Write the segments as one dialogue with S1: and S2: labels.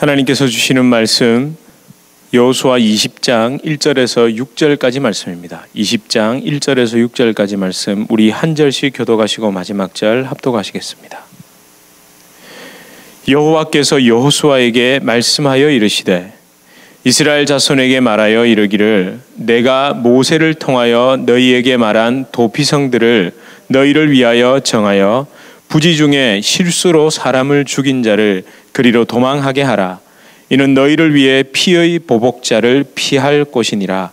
S1: 하나님께서 주시는 말씀 여호수아 20장 1절에서 6절까지 말씀입니다. 20장 1절에서 6절까지 말씀 우리 한 절씩 교독하시고 마지막 절 합독하시겠습니다. 여호와께서 여호수아에게 말씀하여 이르시되 이스라엘 자손에게 말하여 이르기를 내가 모세를 통하여 너희에게 말한 도피성들을 너희를 위하여 정하여 부지 중에 실수로 사람을 죽인 자를 그리로 도망하게 하라. 이는 너희를 위해 피의 보복자를 피할 곳이니라.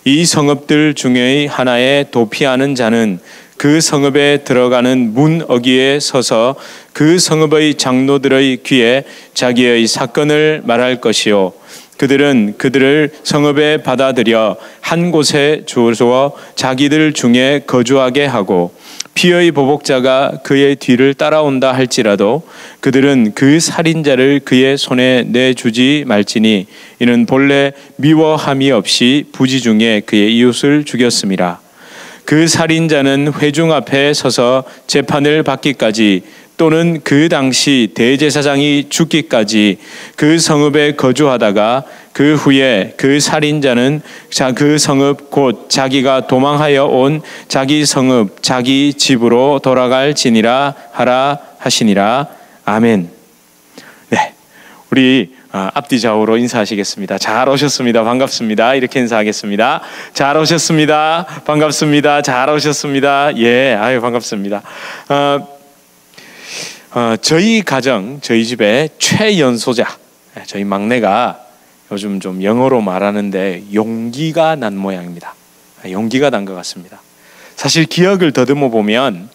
S1: 이 성읍들 중의 하나에 도피하는 자는 그 성읍에 들어가는 문 어귀에 서서 그 성읍의 장로들의 귀에 자기의 사건을 말할 것이요 그들은 그들을 성읍에 받아들여 한 곳에 주어 자기들 중에 거주하게 하고 피의 보복자가 그의 뒤를 따라온다 할지라도 그들은 그 살인자를 그의 손에 내주지 말지니 이는 본래 미워함이 없이 부지 중에 그의 이웃을 죽였음이라. 그 살인자는 회중 앞에 서서 재판을 받기까지 또는 그 당시 대제사장이 죽기까지 그 성읍에 거주하다가 그 후에 그 살인자는 그 성읍 곧 자기가 도망하여 온 자기 성읍 자기 집으로 돌아갈지니라 하라 하시니라. 아멘. 네, 우리 앞뒤 좌우로 인사하시겠습니다. 잘 오셨습니다. 반갑습니다. 이렇게 인사하겠습니다. 잘 오셨습니다. 반갑습니다. 잘 오셨습니다. 예, 아유 반갑습니다. 저희 가정, 저희 집의 최연소자, 저희 막내가 요즘 좀 영어로 말하는데 용기가 난 모양입니다. 용기가 난 것 같습니다. 사실 기억을 더듬어 보면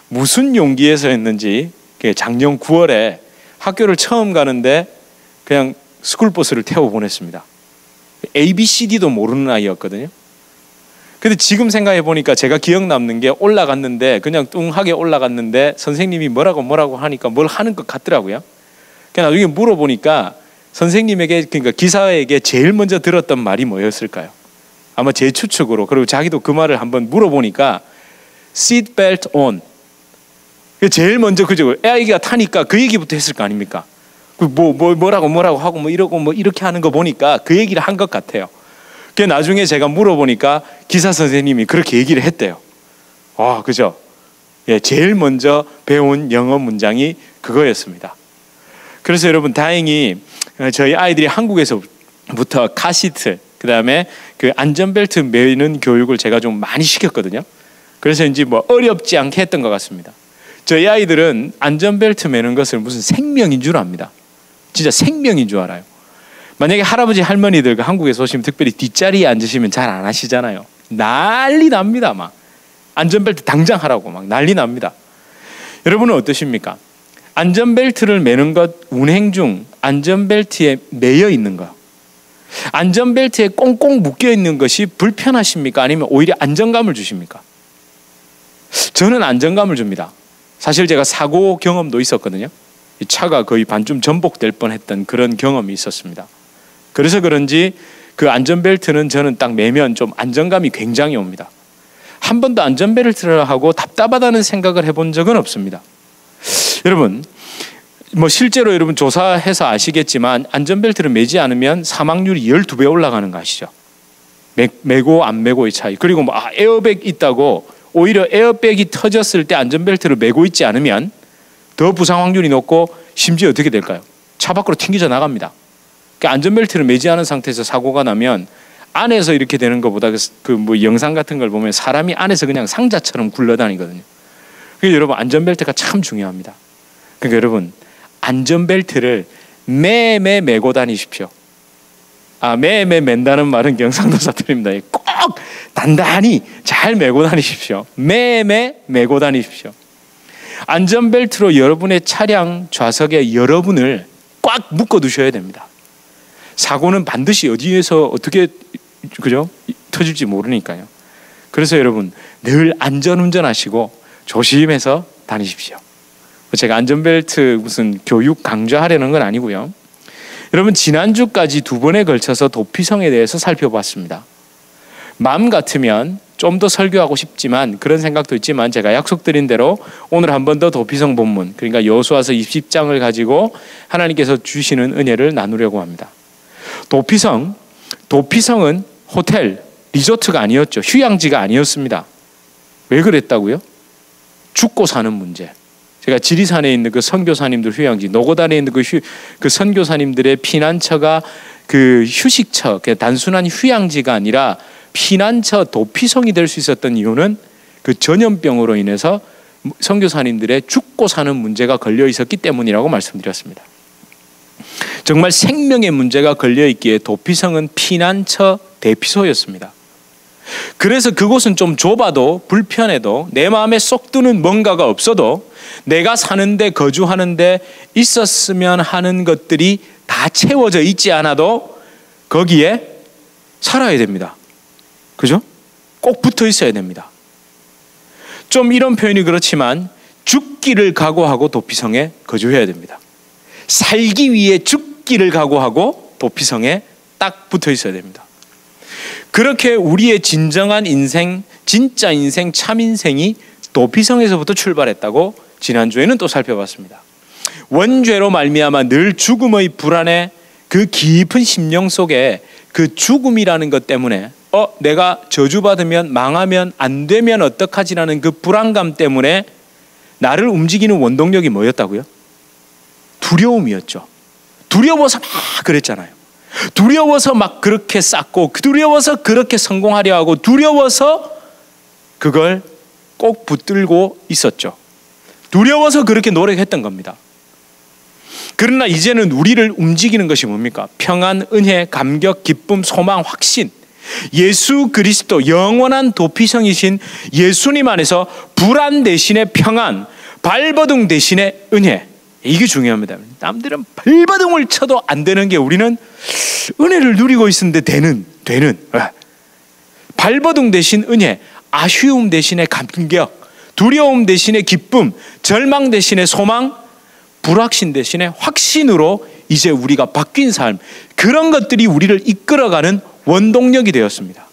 S1: 무슨 용기에서 했는지 작년 9월에 학교를 처음 가는데 그냥 스쿨버스를 태워 보냈습니다. ABCD도 모르는 아이였거든요. 근데 지금 생각해 보니까 제가 기억 남는 게 올라갔는데 그냥 뚱하게 올라갔는데 선생님이 뭐라고 하니까 뭘 하는 것 같더라고요. 그냥 나중에 물어보니까 선생님에게 그러니까 기사에게 제일 먼저 들었던 말이 뭐였을까요? 아마 제 추측으로 그리고 자기도 그 말을 한번 물어보니까 seat belt on. 제일 먼저 그죠? 아이가 타니까 그 얘기부터 했을 거 아닙니까? 뭐라고 하고 뭐 이러고 뭐 이렇게 하는 거 보니까 그 얘기를 한 것 같아요. 그 나중에 제가 물어보니까 기사 선생님이 그렇게 얘기를 했대요. 그죠? 예, 제일 먼저 배운 영어 문장이 그거였습니다. 그래서 여러분 다행히 저희 아이들이 한국에서부터 카시트, 그다음에 그 안전벨트 매는 교육을 제가 좀 많이 시켰거든요. 그래서 이제 뭐 어렵지 않게 했던 것 같습니다. 저희 아이들은 안전벨트 매는 것을 무슨 생명인 줄 압니다. 진짜 생명인 줄 알아요. 만약에 할아버지 할머니들 한국에서 오시면 특별히 뒷자리에 앉으시면 잘 안 하시잖아요. 난리 납니다. 막 안전벨트 당장 하라고 막 난리 납니다. 여러분은 어떠십니까? 안전벨트를 매는 것 운행 중 안전벨트에 매여 있는 거, 안전벨트에 꽁꽁 묶여 있는 것이 불편하십니까? 아니면 오히려 안정감을 주십니까? 저는 안정감을 줍니다. 사실 제가 사고 경험도 있었거든요. 이 차가 거의 반쯤 전복될 뻔했던 그런 경험이 있었습니다. 그래서 그런지 그 안전벨트는 저는 딱 매면 좀 안정감이 굉장히 옵니다. 한 번도 안전벨트를 하고 답답하다는 생각을 해본 적은 없습니다. 여러분, 뭐 실제로 여러분 조사해서 아시겠지만 안전벨트를 매지 않으면 사망률이 12배 올라가는 거 아시죠? 매고 안 매고의 차이. 그리고 뭐 에어백 있다고 오히려 에어백이 터졌을 때 안전벨트를 매고 있지 않으면 더 부상 확률이 높고 심지어 어떻게 될까요? 차 밖으로 튕겨져 나갑니다. 그러니까 안전벨트를 매지 않은 상태에서 사고가 나면 안에서 이렇게 되는 것보다 그 뭐 영상 같은 걸 보면 사람이 안에서 그냥 상자처럼 굴러다니거든요. 그래서 여러분 안전벨트가 참 중요합니다. 그러니까 여러분 안전벨트를 매매 매고 다니십시오. 매매 맨다는 말은 경상도 사투리입니다. 꼭 단단히 잘 매고 다니십시오. 매매 매고 다니십시오. 안전벨트로 여러분의 차량 좌석에 여러분을 꽉 묶어 두셔야 됩니다. 사고는 반드시 어디에서 어떻게 그죠? 터질지 모르니까요. 그래서 여러분 늘 안전운전하시고 조심해서 다니십시오. 제가 안전벨트 무슨 교육 강조하려는 건 아니고요. 여러분 지난주까지 2번에 걸쳐서 도피성에 대해서 살펴봤습니다. 마음 같으면 좀 더 설교하고 싶지만 그런 생각도 있지만 제가 약속드린 대로 오늘 한 번 더 도피성 본문, 그러니까 여호수아서 20장을 가지고 하나님께서 주시는 은혜를 나누려고 합니다. 도피성은 호텔, 리조트가 아니었죠. 휴양지가 아니었습니다. 왜 그랬다고요? 죽고 사는 문제. 제가 지리산에 있는 그 선교사님들 휴양지, 노고단에 있는 그 선교사님들의 피난처가 그 휴식처, 단순한 휴양지가 아니라 피난처 도피성이 될 수 있었던 이유는 그 전염병으로 인해서 선교사님들의 죽고 사는 문제가 걸려 있었기 때문이라고 말씀드렸습니다. 정말 생명의 문제가 걸려 있기에 도피성은 피난처 대피소였습니다. 그래서 그곳은 좀 좁아도 불편해도 내 마음에 쏙 드는 뭔가가 없어도 내가 사는데 거주하는데 있었으면 하는 것들이 다 채워져 있지 않아도 거기에 살아야 됩니다. 그죠? 꼭 붙어 있어야 됩니다. 좀 이런 표현이 그렇지만 죽기를 각오하고 도피성에 거주해야 됩니다. 살기 위해 죽기를 각오하고 도피성에 딱 붙어 있어야 됩니다. 그렇게 우리의 진정한 인생, 진짜 인생, 참 인생이 도피성에서부터 출발했다고 지난주에는 또 살펴봤습니다. 원죄로 말미암아 늘 죽음의 불안에 그 깊은 심령 속에 그 죽음이라는 것 때문에 내가 저주받으면 망하면 안 되면 어떡하지라는 그 불안감 때문에 나를 움직이는 원동력이 뭐였다고요? 두려움이었죠. 두려워서 막 그랬잖아요. 두려워서 막 그렇게 쌓고 두려워서 그렇게 성공하려 하고 두려워서 그걸 꼭 붙들고 있었죠. 두려워서 그렇게 노력했던 겁니다. 그러나 이제는 우리를 움직이는 것이 뭡니까? 평안, 은혜, 감격, 기쁨, 소망, 확신. 예수 그리스도 영원한 도피성이신 예수님 안에서 불안 대신에 평안, 발버둥 대신에 은혜. 이게 중요합니다. 남들은 발버둥을 쳐도 안 되는 게 우리는 은혜를 누리고 있었는데 되는 발버둥 대신 은혜, 아쉬움 대신에 감격, 두려움 대신에 기쁨, 절망 대신에 소망, 불확신 대신에 확신으로 이제 우리가 바뀐 삶, 그런 것들이 우리를 이끌어가는 원동력이 되었습니다.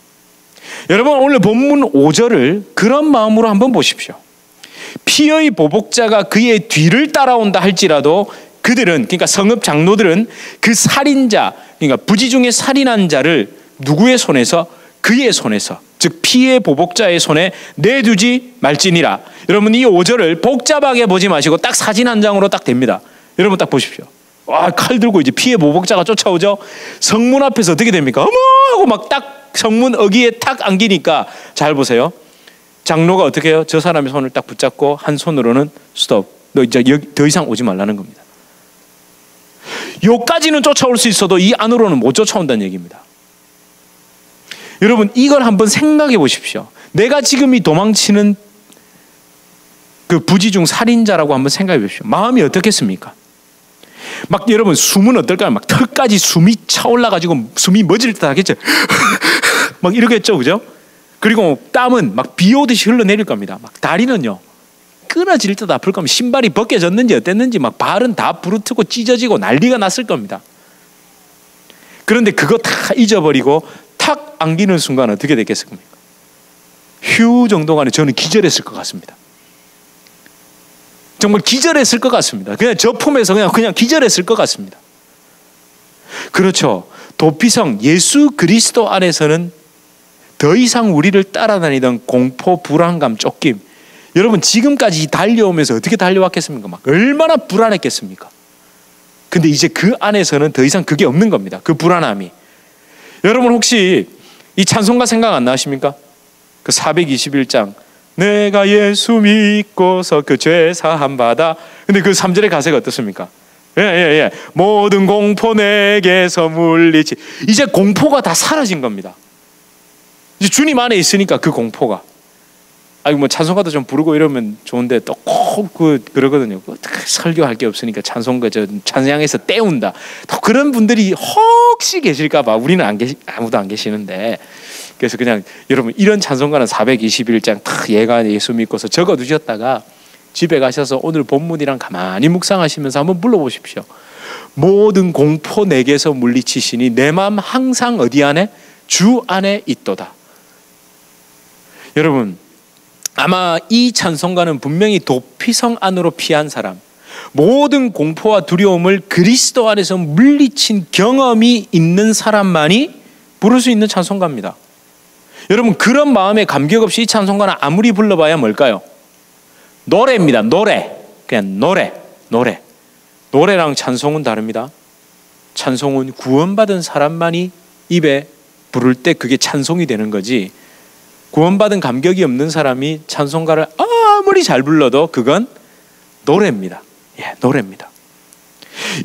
S1: 여러분, 오늘 본문 5절을 그런 마음으로 한번 보십시오. 피의 보복자가 그의 뒤를 따라온다 할지라도 그들은, 그러니까 성읍 장로들은 그 살인자, 그러니까 부지 중에 살인한 자를 누구의 손에서? 그의 손에서, 즉 피의 보복자의 손에 내두지 말지니라. 여러분, 이 5절을 복잡하게 보지 마시고 딱 사진 한 장으로 딱 됩니다. 여러분 딱 보십시오. 와, 칼 들고 이제 피의 보복자가 쫓아오죠. 성문 앞에서 어떻게 됩니까? 어머 하고 막 딱 성문 어귀에 탁 안기니까, 잘 보세요. 장로가 어떻게 해요? 저 사람의 손을 딱 붙잡고 한 손으로는 스톱, 너 이제 여기 더 이상 오지 말라는 겁니다. 요까지는 쫓아올 수 있어도 이 안으로는 못 쫓아온다는 얘기입니다. 여러분, 이걸 한번 생각해 보십시오. 내가 지금 이 도망치는 그 부지중 살인자라고 한번 생각해 보십시오. 마음이 어떻겠습니까? 막 여러분, 숨은 어떨까요? 막 턱까지 숨이 차올라가지고 숨이 멎을 듯 하겠죠. 막 이러겠죠, 그죠? 그리고 땀은 막 비 오듯이 흘러내릴 겁니다. 막 다리는요, 끊어질 듯 아플 겁니다. 신발이 벗겨졌는지 어땠는지 막 발은 다 부르트고 찢어지고 난리가 났을 겁니다. 그런데 그거 다 잊어버리고 탁 안기는 순간 어떻게 됐겠습니까? 휴 정도간에 저는 기절했을 것 같습니다. 정말 기절했을 것 같습니다. 그냥 저 품에서 그냥 기절했을 것 같습니다. 그렇죠. 도피성 예수 그리스도 안에서는 더 이상 우리를 따라다니던 공포, 불안감, 쫓김, 여러분 지금까지 달려오면서 어떻게 달려왔겠습니까? 막 얼마나 불안했겠습니까? 근데 이제 그 안에서는 더 이상 그게 없는 겁니다. 그 불안함이. 여러분 혹시 이 찬송가 생각 안 나십니까? 그 421장 내가 예수 믿고서 그 죄 사함 받아. 근데 그 3절의 가사가 어떻습니까? 예. 모든 공포 내게서 물리치. 이제 공포가 다 사라진 겁니다. 이제 주님 안에 있으니까 그 공포가. 아니 뭐 찬송가도 좀 부르고 이러면 좋은데 또 꼭 그러거든요. 설교할 게 없으니까 찬송가 찬양에서 때운다. 또 그런 분들이 혹시 계실까봐 우리는 아무도 안 계시는데. 그래서 그냥 여러분 이런 찬송가는 421장 탁 얘가 예수 믿고서 적어두셨다가 집에 가셔서 오늘 본문이랑 가만히 묵상하시면서 한번 불러보십시오. 모든 공포 내게서 물리치시니 내 마음 항상 어디 안에? 주 안에 있도다. 여러분, 아마 이 찬송가는 분명히 도피성 안으로 피한 사람, 모든 공포와 두려움을 그리스도 안에서 물리친 경험이 있는 사람만이 부를 수 있는 찬송가입니다. 여러분, 그런 마음에 감격 없이 이 찬송가는 아무리 불러봐야 뭘까요? 노래입니다. 노래. 그냥 노래. 노래랑 찬송은 다릅니다. 찬송은 구원받은 사람만이 입에 부를 때 그게 찬송이 되는 거지, 구원받은 감격이 없는 사람이 찬송가를 아무리 잘 불러도 그건 노래입니다. 노래입니다.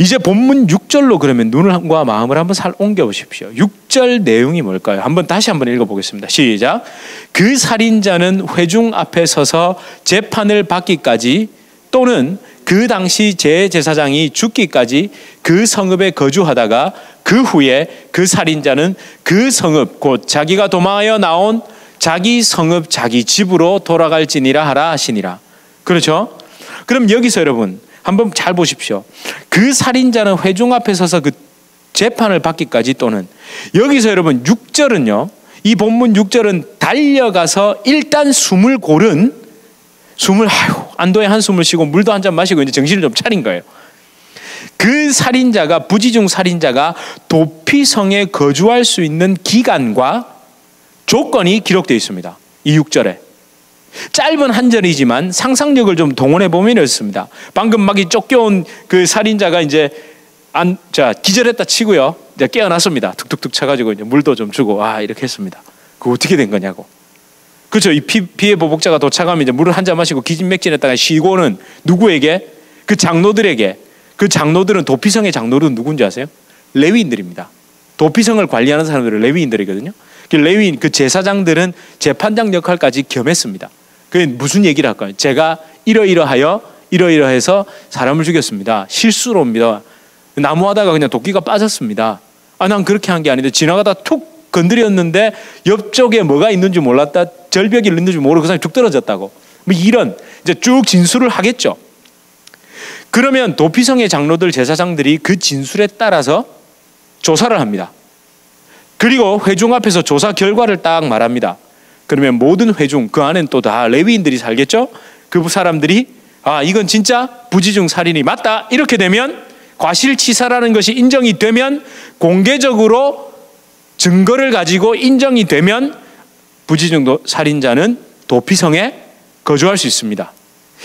S1: 이제 본문 6절로 그러면 눈과 마음을 한번 옮겨 보십시오. 6절 내용이 뭘까요? 다시 한번 읽어보겠습니다. 시작. 그 살인자는 회중 앞에 서서 재판을 받기까지 또는 그 당시 제사장이 죽기까지 그 성읍에 거주하다가 그 후에 그 살인자는 그 성읍 곧 자기가 도망하여 나온 자기 성읍 자기 집으로 돌아갈지니라 하라 하시니라. 그렇죠? 그럼 여기서 여러분 한번 잘 보십시오. 그 살인자는 회중 앞에 서서 그 재판을 받기까지 또는, 여기서 여러분 6절은요, 이 본문 6절은 달려가서 일단 안도의 한숨을 쉬고 물도 한 잔 마시고 이제 정신을 좀 차린 거예요. 그 살인자가, 부지중 살인자가 도피성에 거주할 수 있는 기간과 조건이 기록되어 있습니다. 이 6절에. 짧은 한 절이지만 상상력을 좀 동원해 보면 이렇습니다. 방금 막 쫓겨온 그 살인자가 이제 기절했다 치고요, 이제 깨어났습니다. 툭툭툭 쳐가지고 이제 물도 좀 주고 이렇게 했습니다. 그거 어떻게 된 거냐고. 그렇죠. 이 피해 보복자가 도착하면 이제 물을 한 잔 마시고 기진맥진했다가 쉬고는 누구에게? 그 장로들에게. 그 장로들은 도피성의 장로들은 누군지 아세요? 레위인들입니다. 도피성을 관리하는 사람들은 레위인들이거든요. 그 레위인, 그 제사장들은 재판장 역할까지 겸했습니다. 그게 무슨 얘기를 할까요? 제가 이러이러해서 사람을 죽였습니다. 실수로입니다. 나무하다가 그냥 도끼가 빠졌습니다. 난 그렇게 한 게 아닌데 지나가다 툭 건드렸는데 옆쪽에 뭐가 있는지 몰랐다, 절벽이 있는지 모르고 그 사람이 툭 떨어졌다고. 이런 이제 쭉 진술을 하겠죠. 그러면 도피성의 장로들, 제사장들이 그 진술에 따라서 조사를 합니다. 그리고 회중 앞에서 조사 결과를 딱 말합니다. 그러면 모든 회중, 그 안엔 또 다 레위인들이 살겠죠. 그 사람들이 이건 진짜 부지중 살인이 맞다, 이렇게 되면, 과실치사라는 것이 인정이 되면, 공개적으로 증거를 가지고 인정이 되면 부지중 살인자는 도피성에 거주할 수 있습니다.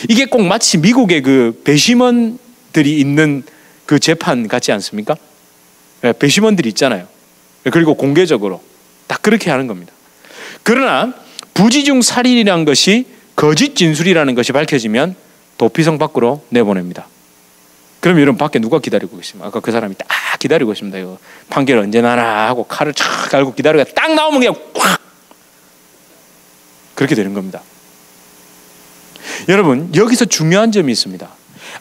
S1: 이게 꼭 마치 미국의 그 배심원들이 있는 그 재판 같지 않습니까? 배심원들이 있잖아요. 그리고 공개적으로 딱 그렇게 하는 겁니다. 그러나 부지중 살인이라는 것이 거짓 진술이라는 것이 밝혀지면 도피성 밖으로 내보냅니다. 그럼 여러분 밖에 누가 기다리고 계십니까? 아까 그 사람이 딱 기다리고 있습니다. 이거 판결 언제 나나 하고 칼을 촥 갈고 기다리다가 딱 나오면 그냥 꽉 그렇게 되는 겁니다. 여러분, 여기서 중요한 점이 있습니다.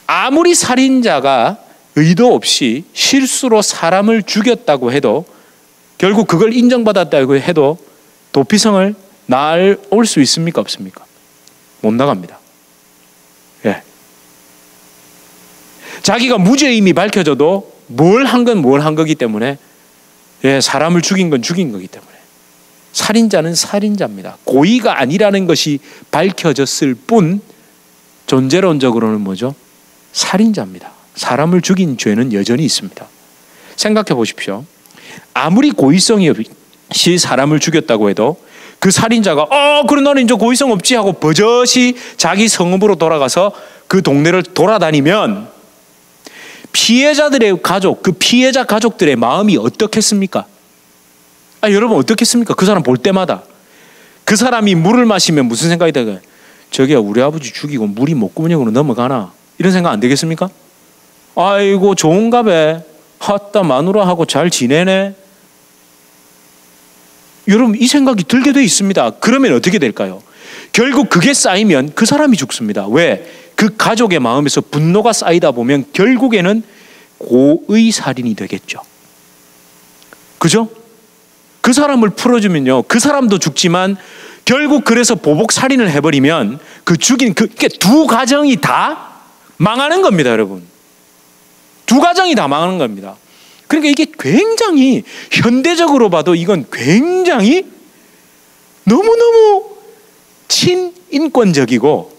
S1: 아무리 살인자가 의도 없이 실수로 사람을 죽였다고 해도, 결국 그걸 인정받았다고 해도 도피성을 나올 수 있습니까? 없습니까? 못 나갑니다. 자기가 무죄임이 밝혀져도 뭘 한 거기 때문에, 사람을 죽인 건 죽인 거기 때문에 살인자는 살인자입니다. 고의가 아니라는 것이 밝혀졌을 뿐 존재론적으로는 뭐죠? 살인자입니다. 사람을 죽인 죄는 여전히 있습니다. 생각해 보십시오. 아무리 고의성이 없이 사람을 죽였다고 해도 그 살인자가 그래 나는 이제 고의성 없지 하고 버젓이 자기 성읍으로 돌아가서 그 동네를 돌아다니면 피해자들의 가족, 그 피해자 가족들의 마음이 어떻겠습니까? 여러분 어떻겠습니까? 그 사람 볼 때마다 그 사람이 물을 마시면 무슨 생각이 들어요? 저기야 우리 아버지 죽이고 물이 목구멍으로 넘어가나? 이런 생각 안 되겠습니까? 아이고 좋은가 봐. 핫다 마누라하고 잘 지내네. 여러분 이 생각이 들게 돼 있습니다. 그러면 어떻게 될까요? 결국 그게 쌓이면 그 사람이 죽습니다. 왜? 그 가족의 마음에서 분노가 쌓이다 보면 결국에는 고의 살인이 되겠죠. 그죠? 그 사람을 풀어주면요, 그 사람도 죽지만 결국 그래서 보복 살인을 해버리면 그 죽인 그게 두 가정이 다 망하는 겁니다, 여러분. 두 가정이 다 망하는 겁니다. 그러니까 이게 굉장히 현대적으로 봐도 이건 굉장히 너무너무 친인권적이고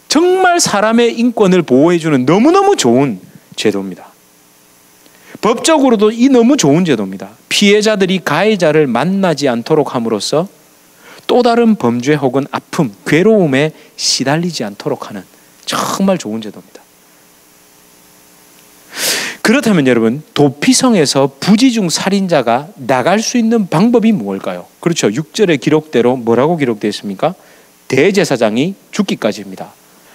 S1: 정말 사람의 인권을 보호해주는 너무너무 좋은 제도입니다. 법적으로도 이 너무 좋은 제도입니다. 피해자들이 가해자를 만나지 않도록 함으로써 또 다른 범죄 혹은 아픔, 괴로움에 시달리지 않도록 하는 정말 좋은 제도입니다. 그렇다면 여러분, 도피성에서 부지중 살인자가 나갈 수 있는 방법이 무엇일까요? 그렇죠. 6절의 기록대로 뭐라고 기록되어 있습니까? 대제사장이 죽기까지입니다.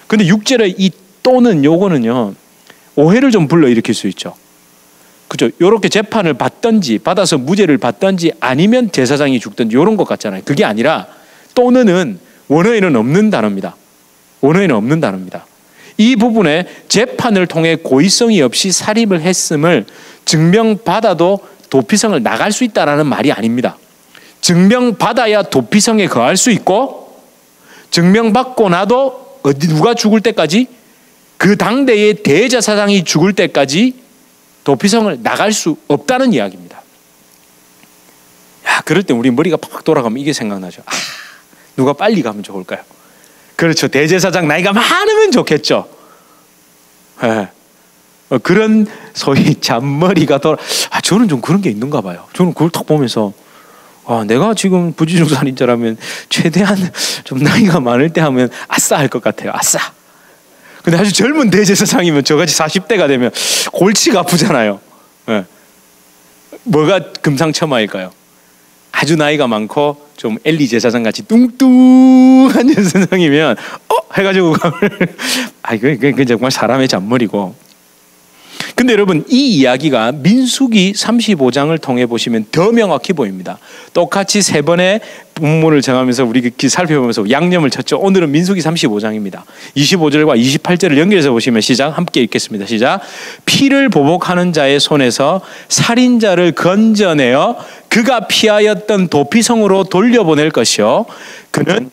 S1: 근데 6절의 이 또는 요거는요, 오해를 좀 불러일으킬 수 있죠. 그죠? 요렇게 재판을 받든지 받아서 무죄를 받든지 아니면 제사장이 죽든지 요런 것 같잖아요. 그게 아니라 또는은 원어에는 없는 단어입니다. 원어에는 없는 단어입니다. 이 부분에 재판을 통해 고의성이 없이 살인을 했음을 증명받아도 도피성을 나갈 수 있다라는 말이 아닙니다. 증명받아야 도피성에 거할 수 있고, 증명받고 나도 누가 죽을 때까지, 그 당대의 대제사장이 죽을 때까지 도피성을 나갈 수 없다는 이야기입니다. 야, 그럴 때 우리 머리가 팍 돌아가면 이게 생각나죠. 누가 빨리 가면 좋을까요? 그렇죠. 대제사장 나이가 많으면 좋겠죠. 네. 그런 소위 잔머리가 돌아. 저는 좀 그런 게 있는가 봐요. 저는 그걸 딱 보면서 내가 지금 부지중 살인자라면 최대한 좀 나이가 많을 때 하면 아싸 할 것 같아요. 아싸. 근데 아주 젊은 대제사장이면 저같이 40대가 되면 골치가 아프잖아요. 네. 뭐가 금상첨화일까요? 아주 나이가 많고 좀 엘리 제사장 같이 뚱뚱한 제사장이면 해가지고 그게 정말 사람의 잔머리고. 근데 여러분, 이 이야기가 민수기 35장을 통해 보시면 더 명확히 보입니다. 똑같이 세 번의 본문을 정하면서 우리 살펴보면서 양념을 쳤죠. 오늘은 민수기 35장입니다. 25절과 28절을 연결해서 보시면 시작, 함께 읽겠습니다. 시작. 피를 보복하는 자의 손에서 살인자를 건져내어 그가 피하였던 도피성으로 돌려보낼 것이요, 그는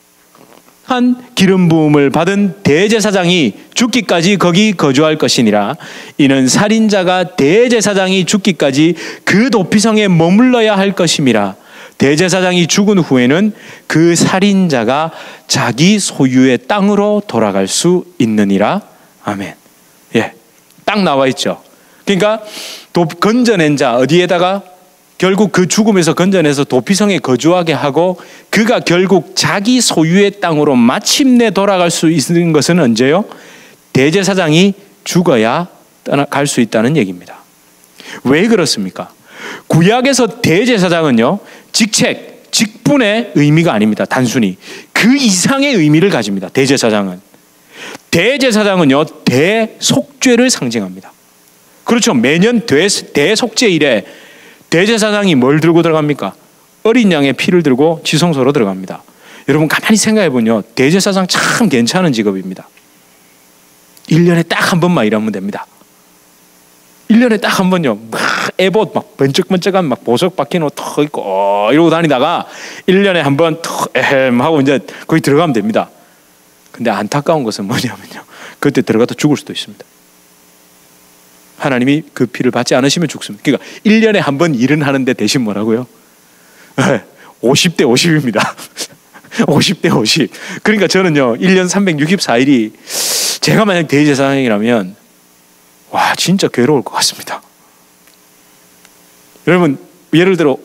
S1: 한 기름 부음을 받은 대제사장이 죽기까지 거기 거주할 것이니라. 이는 살인자가 대제사장이 죽기까지 그 도피성에 머물러야 할 것임이라. 대제사장이 죽은 후에는 그 살인자가 자기 소유의 땅으로 돌아갈 수 있느니라. 아멘. 예, 딱 나와 있죠. 그러니까 건져낸 자, 어디에다가 결국 그 죽음에서 건져내서 도피성에 거주하게 하고 그가 결국 자기 소유의 땅으로 마침내 돌아갈 수 있는 것은 언제요? 대제사장이 죽어야 갈 수 있다는 얘기입니다. 왜 그렇습니까? 구약에서 대제사장은요, 직책, 직분의 의미가 아닙니다. 단순히 그 이상의 의미를 가집니다. 대제사장은요, 대속죄를 상징합니다. 그렇죠. 매년 대속죄일에 대제사장이 뭘 들고 들어갑니까? 어린 양의 피를 들고 지성소로 들어갑니다. 여러분 가만히 생각해 보면요, 대제사장 참 괜찮은 직업입니다. 1년에 딱 한 번만 일하면 됩니다. 1년에 딱 한 번요, 막 에봇 막 번쩍번쩍한 막 보석 박힌 옷 턱 입고 이러고 다니다가 1년에 한 번 턱 에헴 하고 이제 거기 들어가면 됩니다. 근데 안타까운 것은 뭐냐면요, 그때 들어가다 죽을 수도 있습니다. 하나님이 그 피를 받지 않으시면 죽습니다. 그러니까 1년에 한 번 일은 하는데 대신 뭐라고요? 50대 50입니다. 50대 50. 그러니까 저는요, 1년 364일이 제가 만약 대제사장이라면 와, 진짜 괴로울 것 같습니다. 여러분, 예를 들어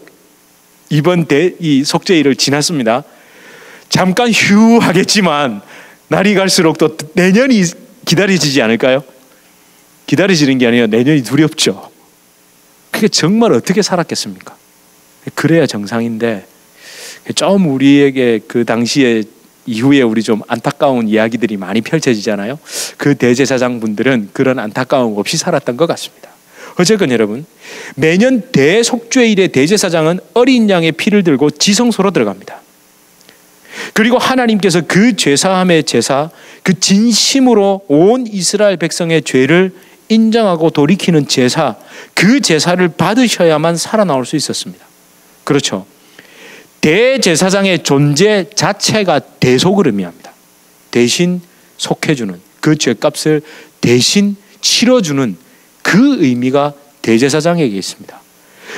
S1: 이번 이 속죄일을 지났습니다. 잠깐 휴하겠지만 날이 갈수록 또 내년이 기다려지지 않을까요? 기다려지는 게 아니라 내년이 두렵죠. 그게 정말 어떻게 살았겠습니까? 그래야 정상인데, 좀 우리에게 그 당시에 이후에 우리 좀 안타까운 이야기들이 많이 펼쳐지잖아요. 그 대제사장 분들은 그런 안타까움 없이 살았던 것 같습니다. 어쨌건 여러분, 매년 대속죄일에 대제사장은 어린 양의 피를 들고 지성소로 들어갑니다. 그리고 하나님께서 그 죄사함의 제사, 그 진심으로 온 이스라엘 백성의 죄를 인정하고 돌이키는 제사, 그 제사를 받으셔야만 살아나올 수 있었습니다. 그렇죠. 대제사장의 존재 자체가 대속을 의미합니다. 대신 속해주는, 그 죄값을 대신 치러주는 그 의미가 대제사장에게 있습니다.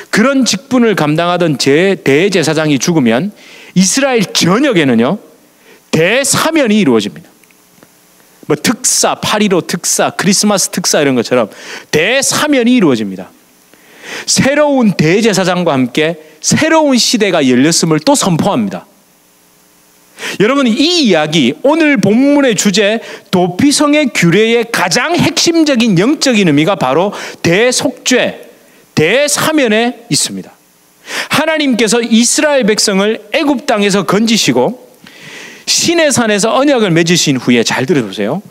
S1: 그런 직분을 감당하던 대제사장이 죽으면 이스라엘 전역에는요, 대사면이 이루어집니다. 뭐 특사, 8.15 특사, 크리스마스 특사 이런 것처럼 대사면이 이루어집니다. 새로운 대제사장과 함께 새로운 시대가 열렸음을 또 선포합니다. 여러분, 이 이야기, 오늘 본문의 주제 도피성의 규례의 가장 핵심적인 영적인 의미가 바로 대속죄, 대사면에 있습니다. 하나님께서 이스라엘 백성을 애굽 땅에서 건지시고 시내산에서 언약을 맺으신 후에, 잘 들어보세요,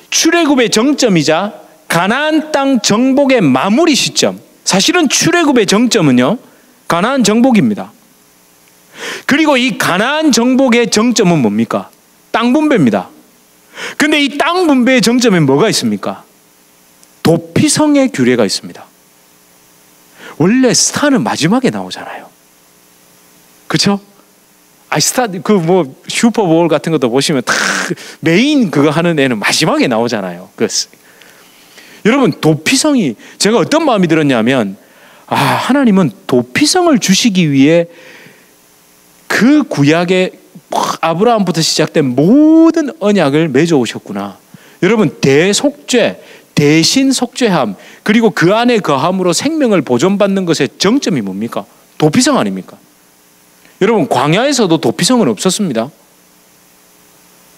S1: 출애굽의 정점이자 가나안 땅 정복의 마무리 시점, 사실은 출애굽의 정점은요 가나안 정복입니다. 그리고 이 가나안 정복의 정점은 뭡니까? 땅 분배입니다. 그런데 이 땅 분배의 정점에 뭐가 있습니까? 도피성의 규례가 있습니다. 원래 스타는 마지막에 나오잖아요. 그렇죠? 스타 뭐 슈퍼볼 같은 것도 보시면 다 메인 그거 하는 애는 마지막에 나오잖아요. 여러분, 도피성이, 제가 어떤 마음이 들었냐면, 하나님은 도피성을 주시기 위해 그 구약의 아브라함부터 시작된 모든 언약을 맺어 오셨구나. 여러분, 대속죄, 대신 속죄함, 그리고 그 안에 거함으로 생명을 보존받는 것의 정점이 뭡니까? 도피성 아닙니까? 여러분, 광야에서도 도피성은 없었습니다.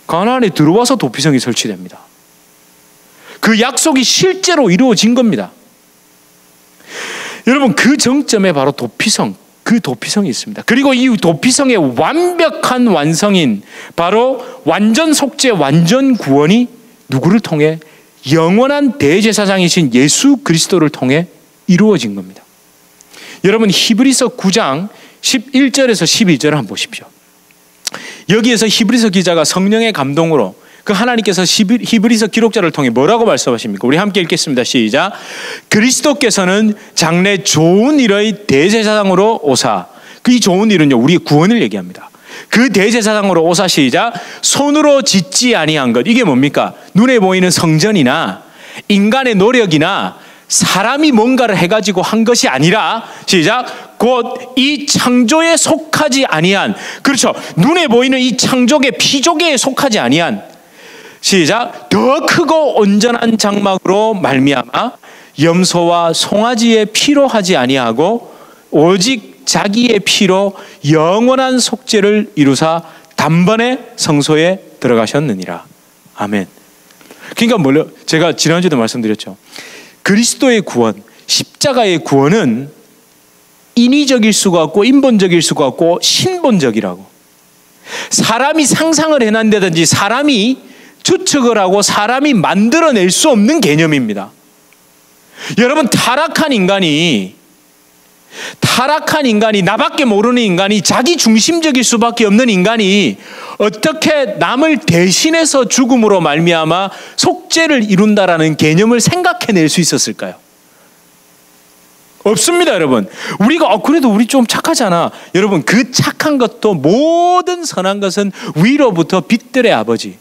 S1: 가나안에 들어와서 도피성이 설치됩니다. 그 약속이 실제로 이루어진 겁니다. 여러분, 그 정점에 바로 도피성, 그 도피성이 있습니다. 그리고 이 도피성의 완벽한 완성인 바로 완전 속죄, 완전 구원이 누구를 통해? 영원한 대제사장이신 예수 그리스도를 통해 이루어진 겁니다. 여러분, 히브리서 9장 11절에서 12절을 한번 보십시오. 여기에서 히브리서 기자가 성령의 감동으로 그 하나님께서 히브리서 기록자를 통해 뭐라고 말씀하십니까? 우리 함께 읽겠습니다. 시작. 그리스도께서는 장래 좋은 일의 대제사장으로 오사, 그 좋은 일은요 우리의 구원을 얘기합니다. 그 대제사장으로 오사, 시작. 손으로 짓지 아니한 것, 이게 뭡니까? 눈에 보이는 성전이나 인간의 노력이나 사람이 뭔가를 해가지고 한 것이 아니라, 시작, 곧 이 창조에 속하지 아니한, 그렇죠, 눈에 보이는 이 창조의 피조계에 속하지 아니한, 시작, 더 크고 온전한 장막으로 말미암아 염소와 송아지의 피로 하지 아니하고 오직 자기의 피로 영원한 속죄를 이루사 단번에 성소에 들어가셨느니라. 아멘. 그러니까 제가 지난주에도 말씀드렸죠. 그리스도의 구원, 십자가의 구원은 인위적일 수가 없고 인본적일 수가 없고 신본적이라고. 사람이 상상을 해낸다든지 사람이 추측을 하고 사람이 만들어낼 수 없는 개념입니다. 여러분, 타락한 인간이, 나밖에 모르는 인간이, 자기 중심적일 수밖에 없는 인간이 어떻게 남을 대신해서 죽음으로 말미암아 속죄를 이룬다라는 개념을 생각해낼 수 있었을까요? 없습니다, 여러분. 우리가 그래도 우리 좀 착하잖아. 여러분, 그 착한 것도, 모든 선한 것은 위로부터 빛들의 아버지.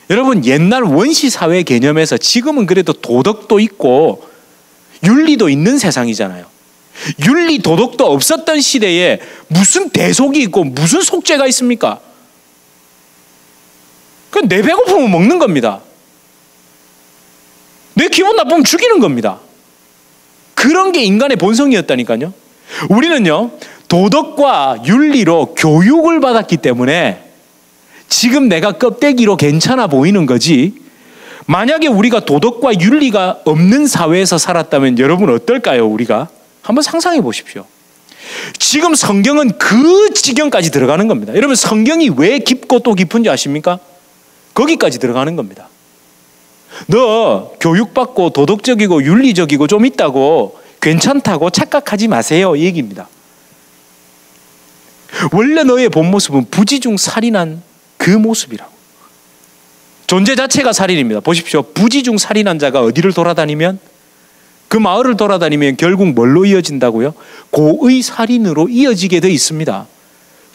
S1: 여러분, 옛날 원시 사회 개념에서 지금은 그래도 도덕도 있고 윤리도 있는 세상이잖아요. 윤리 도덕도 없었던 시대에 무슨 대속이 있고 무슨 속죄가 있습니까? 그건 내 배고프면 먹는 겁니다. 내 기분 나쁘면 죽이는 겁니다. 그런 게 인간의 본성이었다니까요. 우리는요, 도덕과 윤리로 교육을 받았기 때문에 지금 내가 껍데기로 괜찮아 보이는 거지, 만약에 우리가 도덕과 윤리가 없는 사회에서 살았다면 여러분 어떨까요? 우리가 한번 상상해 보십시오. 지금 성경은 그 지경까지 들어가는 겁니다. 여러분, 성경이 왜 깊고 또 깊은지 아십니까? 거기까지 들어가는 겁니다. 너 교육받고 도덕적이고 윤리적이고 좀 있다고 괜찮다고 착각하지 마세요, 이 얘기입니다. 원래 너의 본 모습은 부지중 살인한 그 모습이라고. 존재 자체가 살인입니다. 보십시오. 부지중 살인한 자가 어디를 돌아다니면, 그 마을을 돌아다니면 결국 뭘로 이어진다고요? 고의 살인으로 이어지게 돼 있습니다.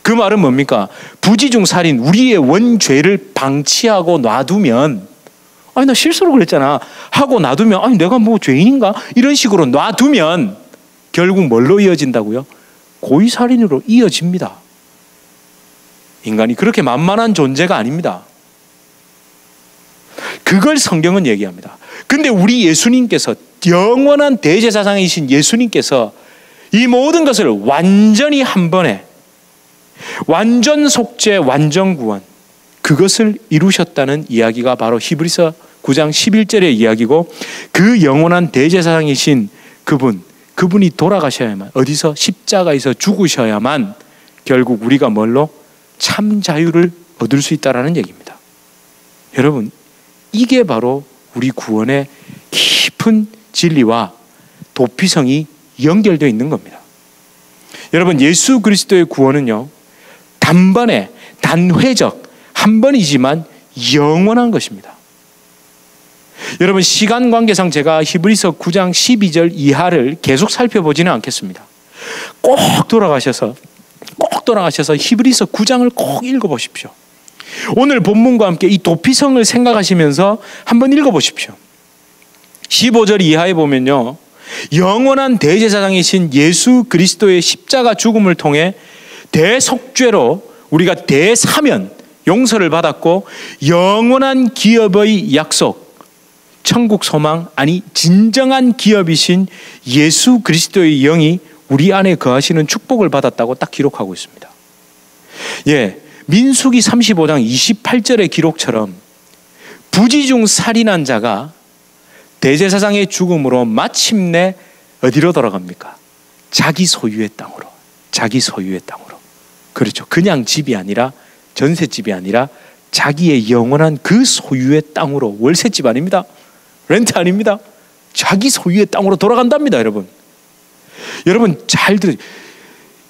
S1: 그 말은 뭡니까? 부지중 살인, 우리의 원죄를 방치하고 놔두면, 나 실수로 그랬잖아 하고 놔두면, 내가 뭐 죄인인가? 이런 식으로 놔두면 결국 뭘로 이어진다고요? 고의 살인으로 이어집니다. 인간이 그렇게 만만한 존재가 아닙니다. 그걸 성경은 얘기합니다. 근데 우리 예수님께서, 영원한 대제사장이신 예수님께서 이 모든 것을 완전히 한 번에, 완전 속죄, 완전 구원, 그것을 이루셨다는 이야기가 바로 히브리서 9장 11절의 이야기고, 그 영원한 대제사장이신 그분이 돌아가셔야만, 어디서? 십자가에서 죽으셔야만 결국 우리가 뭘로? 참 자유를 얻을 수 있다는 얘기입니다. 여러분, 이게 바로 우리 구원의 깊은 진리와 도피성이 연결되어 있는 겁니다. 여러분, 예수 그리스도의 구원은요, 단번에, 단회적, 한 번이지만 영원한 것입니다. 여러분, 시간 관계상 제가 히브리서 9장 12절 이하를 계속 살펴보지는 않겠습니다. 꼭 돌아가셔서 히브리서 9장을 꼭 읽어보십시오. 오늘 본문과 함께 이 도피성을 생각하시면서 한번 읽어보십시오. 15절 이하에 보면요, 영원한 대제사장이신 예수 그리스도의 십자가 죽음을 통해 대속죄로 우리가 대사면, 용서를 받았고, 영원한 기업의 약속, 천국 소망, 아니 진정한 기업이신 예수 그리스도의 영이 우리 안에 거하시는 축복을 받았다고 딱 기록하고 있습니다. 예, 민수기 35장 28절의 기록처럼 부지중 살인한 자가 대제사장의 죽음으로 마침내 어디로 돌아갑니까? 자기 소유의 땅으로. 자기 소유의 땅으로. 그렇죠. 그냥 집이 아니라, 전셋집이 아니라 자기의 영원한 그 소유의 땅으로. 월세집 아닙니다. 렌트 아닙니다. 자기 소유의 땅으로 돌아간답니다, 여러분. 여러분 잘 들으세요.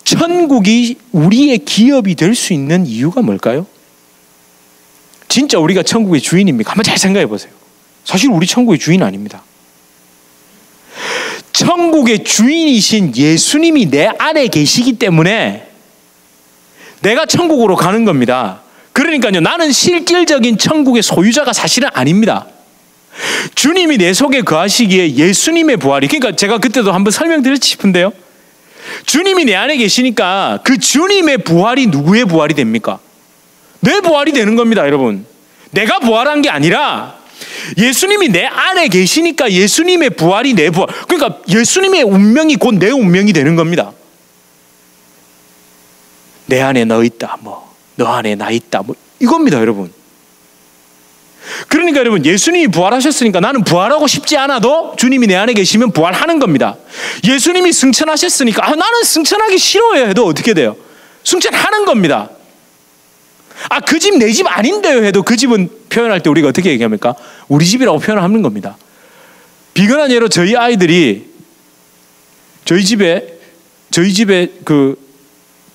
S1: 천국이 우리의 기업이 될 수 있는 이유가 뭘까요? 진짜 우리가 천국의 주인입니까? 한번 잘 생각해 보세요. 사실 우리 천국의 주인 아닙니다. 천국의 주인이신 예수님이 내 안에 계시기 때문에 내가 천국으로 가는 겁니다. 그러니까요, 나는 실질적인 천국의 소유자가 사실은 아닙니다. 주님이 내 속에 거하시기에 예수님의 부활이, 그러니까 제가 그때도 한번 설명드리고 싶은데요, 주님이 내 안에 계시니까 그 주님의 부활이 누구의 부활이 됩니까? 내 부활이 되는 겁니다, 여러분. 내가 부활한 게 아니라 예수님이 내 안에 계시니까 예수님의 부활이 내 부활. 그러니까 예수님의 운명이 곧 내 운명이 되는 겁니다. 내 안에 너 있다, 너 안에 나 있다, 이겁니다, 여러분. 그러니까 여러분, 예수님이 부활하셨으니까 나는 부활하고 싶지 않아도 주님이 내 안에 계시면 부활하는 겁니다. 예수님이 승천하셨으니까 나는 승천하기 싫어요 해도 어떻게 돼요? 승천하는 겁니다. 그 집 내 집 아닌데요 해도 그 집은 표현할 때 우리가 어떻게 얘기합니까? 우리 집이라고 표현하는 겁니다. 비근한 예로 저희 아이들이 저희 집에 그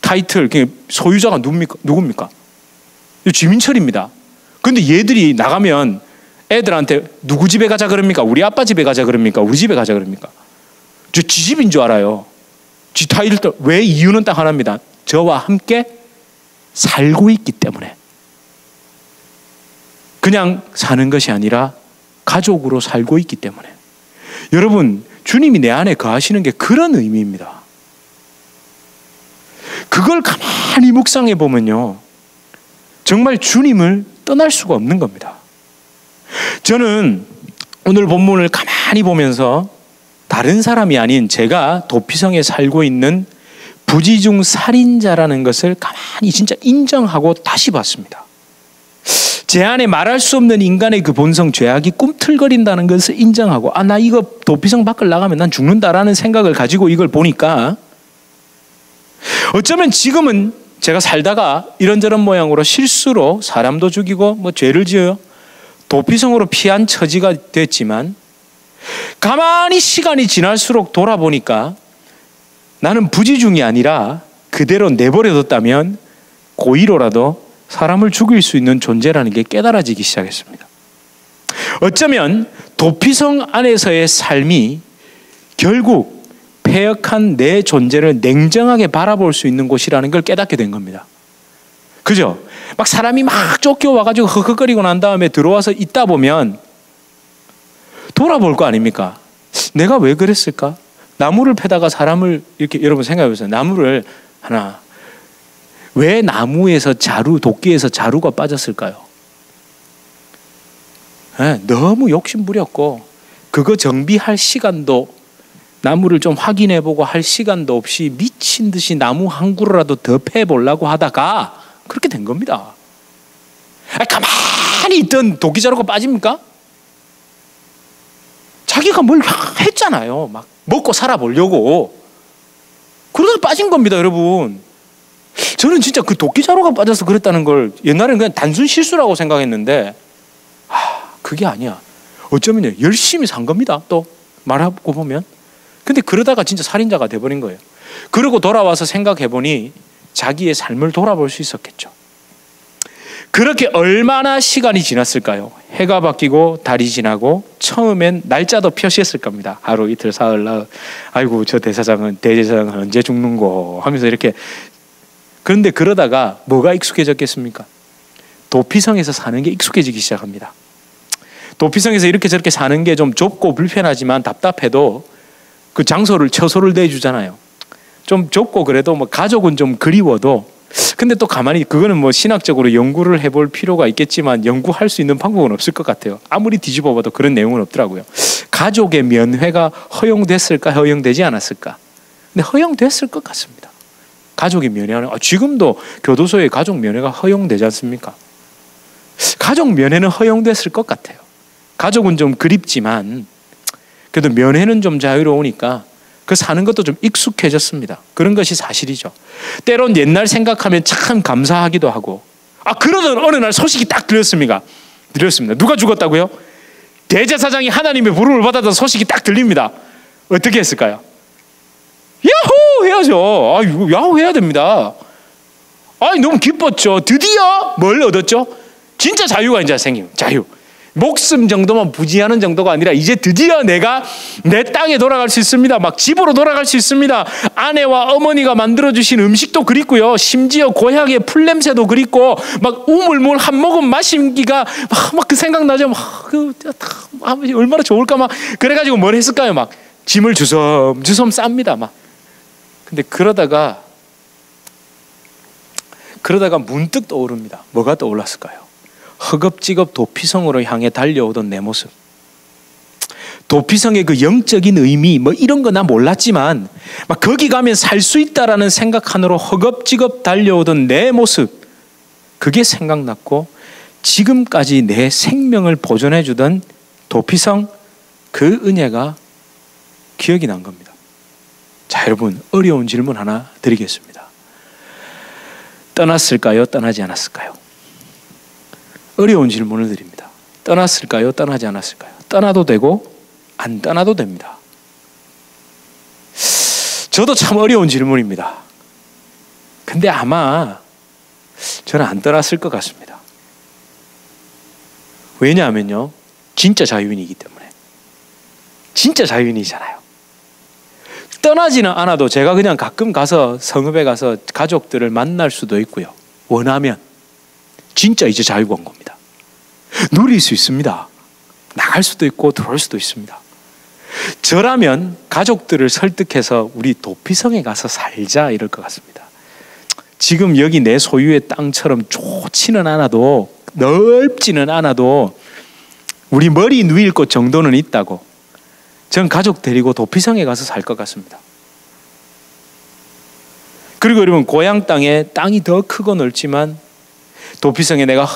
S1: 타이틀, 소유자가 누굽니까? 주민철입니다. 근데 얘들이 나가면 애들한테 누구 집에 가자 그럽니까? 우리 아빠 집에 가자 그럽니까? 우리 집에 가자 그럽니까? 지 집인 줄 알아요. 지 타이틀. 왜? 이유는 딱 하나입니다. 저와 함께 살고 있기 때문에. 그냥 사는 것이 아니라 가족으로 살고 있기 때문에. 여러분, 주님이 내 안에 거하시는 게 그런 의미입니다. 그걸 가만히 묵상해 보면요, 정말 주님을 떠날 수가 없는 겁니다. 저는 오늘 본문을 가만히 보면서 다른 사람이 아닌 제가 도피성에 살고 있는 부지중 살인자라는 것을 가만히 진짜 인정하고 다시 봤습니다. 제 안에 말할 수 없는 인간의 그 본성, 죄악이 꿈틀거린다는 것을 인정하고, 나 이거 도피성 밖을 나가면 난 죽는다라는 생각을 가지고 이걸 보니까, 어쩌면 지금은 제가 살다가 이런저런 모양으로 실수로 사람도 죽이고 죄를 지어요. 도피성으로 피한 처지가 됐지만, 가만히 시간이 지날수록 돌아보니까 나는 부지중이 아니라 그대로 내버려뒀다면 고의로라도 사람을 죽일 수 있는 존재라는 게 깨달아지기 시작했습니다. 어쩌면 도피성 안에서의 삶이 결국 패역한 내 존재를 냉정하게 바라볼 수 있는 곳이라는 걸 깨닫게 된 겁니다. 그죠? 막 사람이 막 쫓겨와가지고 흑흑거리고 난 다음에 들어와서 있다 보면 돌아볼 거 아닙니까? 내가 왜 그랬을까? 나무를 패다가 사람을 이렇게, 여러분 생각해보세요. 나무를 하나, 왜 나무에서 도끼에서 자루가 빠졌을까요? 너무 욕심부렸고 그거 정비할 시간도, 나무를 좀 확인해보고 할 시간도 없이 미친 듯이 나무 한 그루라도 더 패보려고 하다가 그렇게 된 겁니다. 가만히 있던 도끼자루가 빠집니까? 자기가 뭘 했잖아요. 막 먹고 살아보려고. 그러다 빠진 겁니다, 여러분. 저는 진짜 그 도끼자루가 빠져서 그랬다는 걸 옛날에는 그냥 단순 실수라고 생각했는데 그게 아니야. 어쩌면요, 열심히 산 겁니다. 또 말하고 보면. 근데 그러다가 진짜 살인자가 돼버린 거예요. 그러고 돌아와서 생각해보니 자기의 삶을 돌아볼 수 있었겠죠. 그렇게 얼마나 시간이 지났을까요? 해가 바뀌고 달이 지나고 처음엔 날짜도 표시했을 겁니다. 하루 이틀 사흘 나흘. 아이고 저 대제사장은 언제 죽는고 하면서 이렇게. 그런데 그러다가 뭐가 익숙해졌겠습니까? 도피성에서 사는 게 익숙해지기 시작합니다. 도피성에서 이렇게 저렇게 사는 게 좀 좁고 불편하지만 답답해도 그 처소를 내주잖아요. 좀 좁고 그래도 뭐 가족은 좀 그리워도, 근데 또 가만히 그거는 뭐 신학적으로 연구를 해볼 필요가 있겠지만 연구할 수 있는 방법은 없을 것 같아요. 아무리 뒤집어봐도 그런 내용은 없더라고요. 가족의 면회가 허용됐을까 허용되지 않았을까? 근데 허용됐을 것 같습니다. 가족의 면회는 지금도 교도소에 가족 면회가 허용되지 않습니까? 가족 면회는 허용됐을 것 같아요. 가족은 좀 그립지만 그래도 면회는 좀 자유로우니까 그 사는 것도 좀 익숙해졌습니다. 그런 것이 사실이죠. 때론 옛날 생각하면 참 감사하기도 하고. 그러던 어느 날 소식이 딱 들렸습니다. 누가 죽었다고요? 대제사장이 하나님의 부름을 받았던 소식이 딱 들립니다. 어떻게 했을까요? 야호 해야죠. 야호 해야 됩니다. 너무 기뻤죠. 드디어 뭘 얻었죠? 진짜 자유가 이제 생긴 자유. 목숨 정도만 부지하는 정도가 아니라 이제 드디어 내가 내 땅에 돌아갈 수 있습니다. 막 집으로 돌아갈 수 있습니다. 아내와 어머니가 만들어주신 음식도 그립고요. 심지어 고향의 풀냄새도 그립고 막 우물물 한 모금 마시기가 막 그 생각나죠. 얼마나 좋을까 막. 그래가지고 뭘 했을까요? 막 짐을 주섬주섬 쌉니다. 막. 근데 그러다가 문득 떠오릅니다. 뭐가 떠올랐을까요? 허겁지겁 도피성으로 향해 달려오던 내 모습. 도피성의 그 영적인 의미 뭐 이런 거 나 몰랐지만 막 거기 가면 살 수 있다라는 생각 하나로 허겁지겁 달려오던 내 모습. 그게 생각났고 지금까지 내 생명을 보존해 주던 도피성 그 은혜가 기억이 난 겁니다. 자, 여러분 어려운 질문 하나 드리겠습니다. 떠났을까요? 떠나지 않았을까요? 어려운 질문을 드립니다. 떠났을까요? 떠나지 않았을까요? 떠나도 되고 안 떠나도 됩니다. 저도 참 어려운 질문입니다. 근데 아마 저는 안 떠났을 것 같습니다. 왜냐하면요, 진짜 자유인이기 때문에. 진짜 자유인이잖아요. 떠나지는 않아도 제가 그냥 가끔 가서 성읍에 가서 가족들을 만날 수도 있고요. 원하면 진짜 이제 자유가 온 겁니다. 누릴 수 있습니다. 나갈 수도 있고 들어올 수도 있습니다. 저라면 가족들을 설득해서 우리 도피성에 가서 살자 이럴 것 같습니다. 지금 여기 내 소유의 땅처럼 좋지는 않아도 넓지는 않아도 우리 머리 누일 곳 정도는 있다고 전 가족 데리고 도피성에 가서 살 것 같습니다. 그리고 여러분 고향 땅이 더 크고 넓지만 도피성에 내가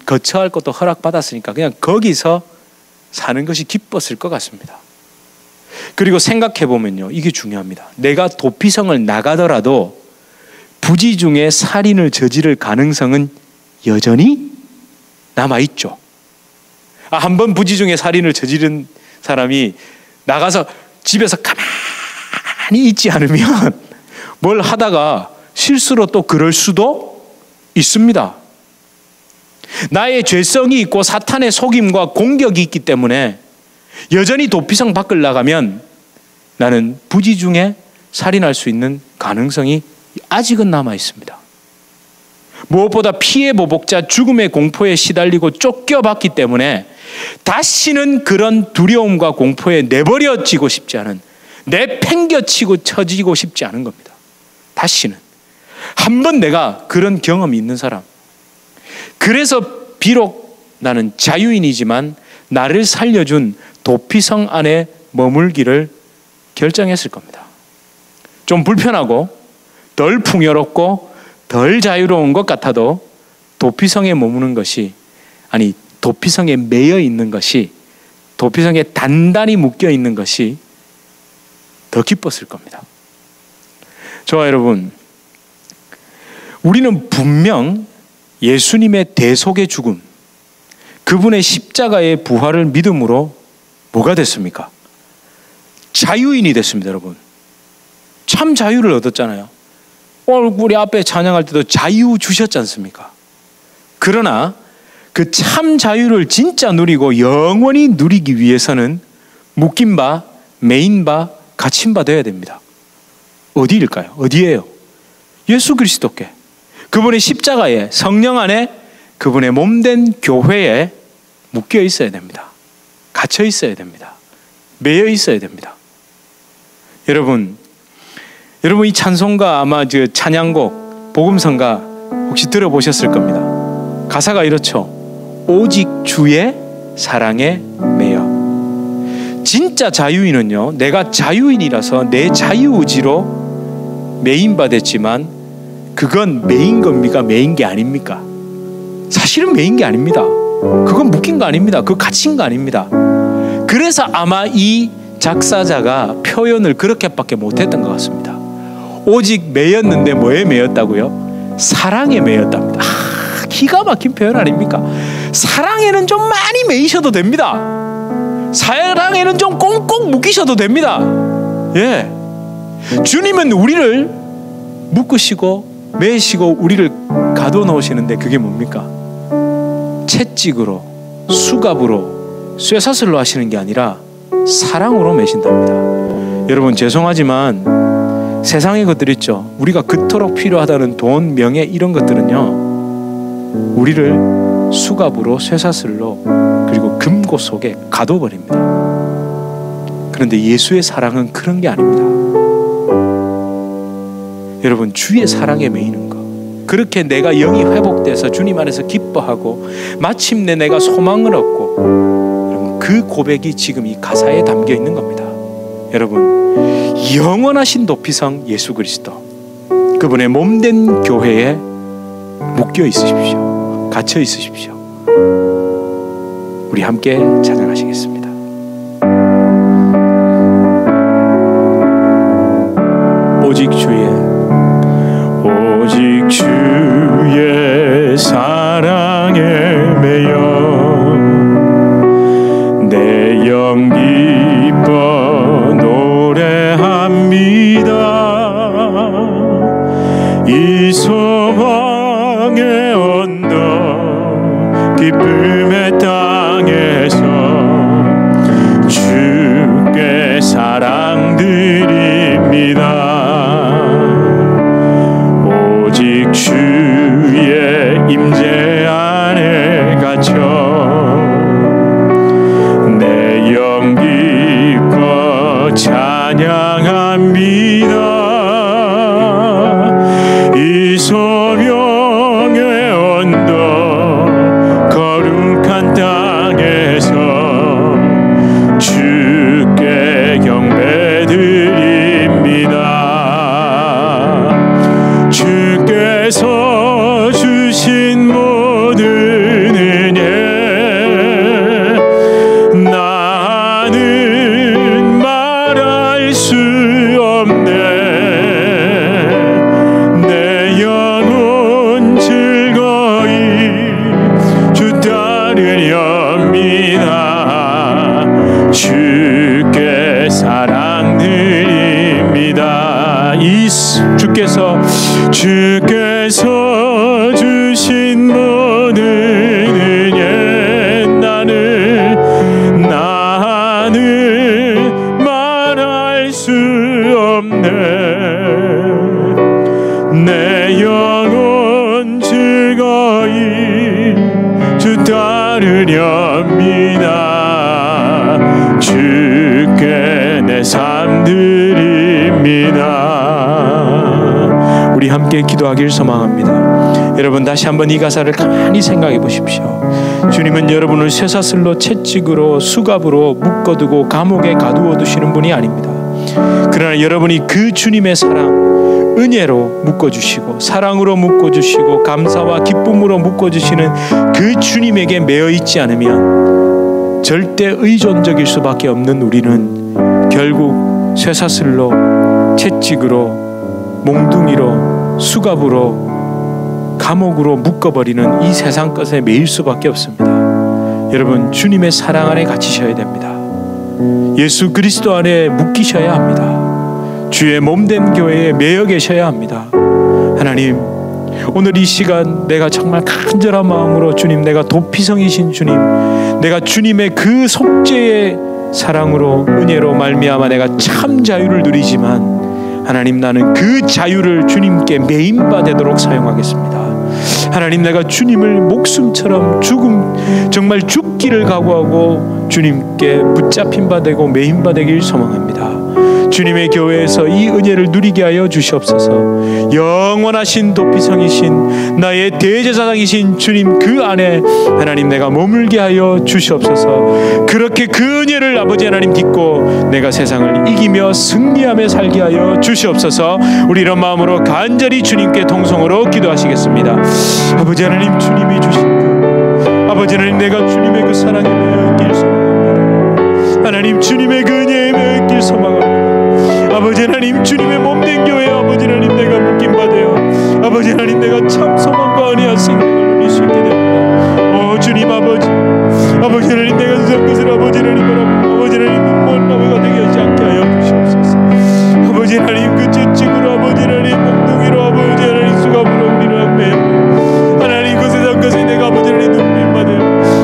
S1: 거처할 것도 허락받았으니까 그냥 거기서 사는 것이 기뻤을 것 같습니다. 그리고 생각해보면요, 이게 중요합니다. 내가 도피성을 나가더라도 부지 중에 살인을 저지를 가능성은 여전히 남아있죠. 한번 부지 중에 살인을 저지른 사람이 나가서 집에서 가만히 있지 않으면 뭘 하다가 실수로 또 그럴 수도 있습니다. 나의 죄성이 있고 사탄의 속임과 공격이 있기 때문에 여전히 도피성 밖을 나가면 나는 부지 중에 살인할 수 있는 가능성이 아직은 남아 있습니다. 무엇보다 피해 보복자 죽음의 공포에 시달리고 쫓겨봤기 때문에 다시는 그런 두려움과 공포에 내버려지고 싶지 않은, 내팽겨치고 처지고 싶지 않은 겁니다. 다시는. 한번 내가 그런 경험이 있는 사람. 그래서 비록 나는 자유인이지만 나를 살려준 도피성 안에 머물기를 결정했을 겁니다. 좀 불편하고 덜 풍요롭고 덜 자유로운 것 같아도 도피성에 머무는 것이, 아니 도피성에 매여 있는 것이, 도피성에 단단히 묶여 있는 것이 더 기뻤을 겁니다. 저와 여러분, 우리는 분명 예수님의 대속의 죽음, 그분의 십자가의 부활을 믿음으로 뭐가 됐습니까? 자유인이 됐습니다. 여러분, 참 자유를 얻었잖아요. 오늘 우리 앞에 찬양할 때도 자유 주셨지 않습니까? 그러나 그 참 자유를 진짜 누리고 영원히 누리기 위해서는 묶인 바, 매인 바, 갇힌 바 되어야 됩니다. 어디일까요? 어디예요? 예수 그리스도께, 그분의 십자가에, 성령 안에, 그분의 몸된 교회에 묶여 있어야 됩니다. 갇혀 있어야 됩니다. 매여 있어야 됩니다. 여러분 이 찬송가, 아마 그 찬양곡 복음성가 혹시 들어보셨을 겁니다. 가사가 이렇죠. 오직 주의 사랑에 매여. 진짜 자유인은요, 내가 자유인이라서 내 자유의지로 매인 바 됐지만 그건 매인 겁니까? 매인 게 아닙니까? 사실은 매인 게 아닙니다. 그건 묶인 거 아닙니다. 그거 갇힌 거 아닙니다. 그래서 아마 이 작사자가 표현을 그렇게밖에 못했던 것 같습니다. 오직 매였는데 뭐에 매였다고요? 사랑에 매였답니다. 기가 막힌 표현 아닙니까? 사랑에는 좀 많이 매이셔도 됩니다. 사랑에는 좀 꽁꽁 묶이셔도 됩니다. 예, 주님은 우리를 묶으시고 매시고 우리를 가둬 놓으시는데 그게 뭡니까? 채찍으로, 수갑으로, 쇠사슬로 하시는 게 아니라 사랑으로 매신답니다. 여러분, 죄송하지만 세상의 것들 있죠. 우리가 그토록 필요하다는 돈, 명예, 이런 것들은요, 우리를 수갑으로, 쇠사슬로, 그리고 금고 속에 가둬버립니다. 그런데 예수의 사랑은 그런 게 아닙니다. 여러분, 주의 사랑에 매이는 것, 그렇게 내가 영이 회복돼서 주님 안에서 기뻐하고 마침내 내가 소망을 얻고, 여러분, 그 고백이 지금 이 가사에 담겨 있는 겁니다. 여러분, 영원하신 도피성 예수 그리스도, 그분의 몸된 교회에 묶여 있으십시오. 갇혀 있으십시오. 우리 함께 찬양하시겠습니다. 오직 주의 사랑에 매여 내 영 기뻐 노래합니다. 이 소망의 언덕 기쁨의 땅에서 주께 사랑드립니다. 오직 주의 임재 안에 갇혀 내 영 기뻐 찬양합니다. 이 소명의 언덕 거룩한 땅에서 주께 경배드립니다. 주께서 주신 모든 은혜 나는 말할 수 없네. 내 영혼 즐거이 주 따르렵니다. 주께 사랑드립니다. 이 주께서 주신 모든 은혜 나는 말할 수 없네. 내 영혼 즐거이 주 따르렵니다. 주께 내 삶 드립니다. 우리 함께 기도하길 소망합니다. 여러분 다시 한번 이 가사를 가만히 생각해 보십시오. 주님은 여러분을 쇠사슬로 채찍으로 수갑으로 묶어두고 감옥에 가두어 두시는 분이 아닙니다. 그러나 여러분이 그 주님의 사랑, 은혜로 묶어주시고 사랑으로 묶어주시고 감사와 기쁨으로 묶어주시는 그 주님에게 매여있지 않으면 절대 의존적일 수밖에 없는 우리는 결국 쇠사슬로 채찍으로 몽둥이로 수갑으로 감옥으로 묶어버리는 이 세상 것에 매일 수밖에 없습니다. 여러분 주님의 사랑 안에 갇히셔야 됩니다. 예수 그리스도 안에 묶이셔야 합니다. 주의 몸된 교회에 매여 계셔야 합니다. 하나님 오늘 이 시간 내가 정말 간절한 마음으로 주님, 내가 도피성이신 주님, 내가 주님의 그 속죄의 사랑으로 은혜로 말미암아 내가 참 자유를 누리지만 하나님 나는 그 자유를 주님께 매인바 되도록 사용하겠습니다. 하나님 내가 주님을 목숨처럼 정말 죽기를 각오하고 주님께 붙잡힌 바 되고 매인 바 되길 소망합니다. 주님의 교회에서 이 은혜를 누리게 하여 주시옵소서. 영원하신 도피성이신 나의 대제사장이신 주님 그 안에 하나님 내가 머물게 하여 주시옵소서. 그렇게 그 은혜를 아버지 하나님 딛고 내가 세상을 이기며 승리하며 살게 하여 주시옵소서. 우리 이런 마음으로 간절히 주님께 통성으로 기도하시겠습니다. 아버지 하나님 주님이 주신 그 아버지 하나님 내가 주님의 그 사랑에 매여 있길 소망합니다. 하나님 주님의 그 은혜에 매여 있길 소망합니다. 아버지 하나님 주님의 몸된 교회 아버지 하나님 내가 묶임 받아요. 아버지 하나님 내가 참 소망과 은혜와 생명을 누릴 수 있게 됩니다. 주님 아버지 하나님 내가 세상 것을 아버지 하나님 바라보고 아버지 하나님 눈먼 나무가 되게 하지 않게 하여 주시옵소서. 아버지 하나님 그 채찍으로 아버지 하나님 몽둥이로 아버지 하나님 수갑으로 우리를 매고 하나님 그 세상 것에 내가 아버지 하나님 눈매임 받아요.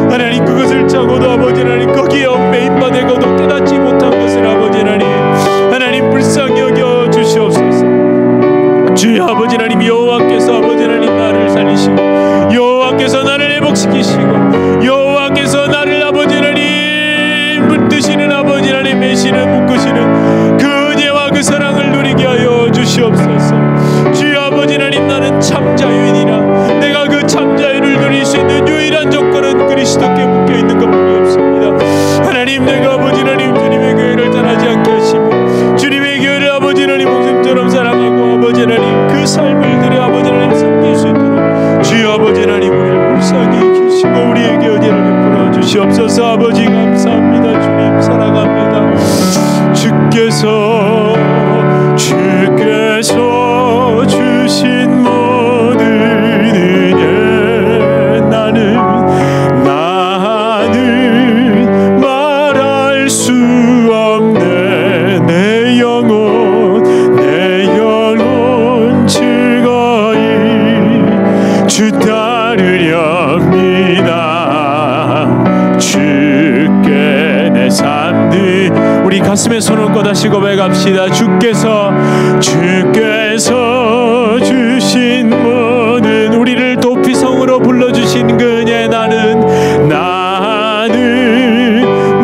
S1: 하나님 그것을 짜고도 아버지 하나님 거기에 얽매임 받아고도 깨닫지 못한 것을 아버지 하나님 불쌍히 여겨 주시옵소서. 주여 아버지 하나님 여호와께서 아버지 하나님 나를 살리시고 여호와께서 나를 회복시키시고 여호와께서 나를 아버지 하나님 붙드시는 아버지 하나님 매시는 묶으시는 그 은혜와 그 사랑을 누리게 하여 주시옵소서. 주여 아버지 하나님 나는 참 자유인이라 내가 그 참 자유를 누릴 수 있는 유일한 조건은 그리스도께 묶여있는 것뿐이 없습니다. 하나님 내가 아버지 하나님 주님의 교회를 떠나지 않게 하시고 주님의 교회를 아버지 하나님 목숨처럼 사랑하고 아버지 하나님 그 삶을 들여 아버지 하나님 섬길 수 있도록 주여 아버지 하나님 우리를 불쌍히 해주시고 우리에게 은혜를 베풀어 주시옵소서. 아버지 감사합니다. 주님 사랑합니다. 주께서 주신 모든 은혜 나는 말할 수 없네. 내 영혼 즐거이 주 따르렵니다. 주께 내 삶들 우리 가슴에 손을 꽂아시 고백합시다. 주께서 주신 모든 우리를 도피성으로 불러주신 그 은혜 나는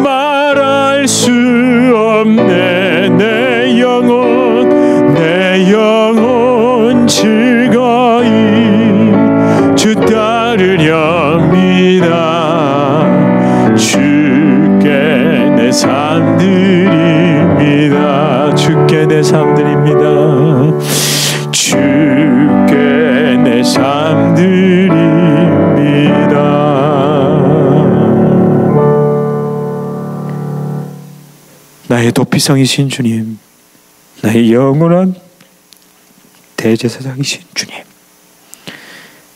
S1: 말할 수 없네. 내 영혼 즐거이 주 따르렵니다. 주께 내 삶 드립니다. 주께 내 삶 드립니다. 주께 내 삶 드립니다. 나의 도피성이신 주님, 나의 영원한 대제사장이신 주님,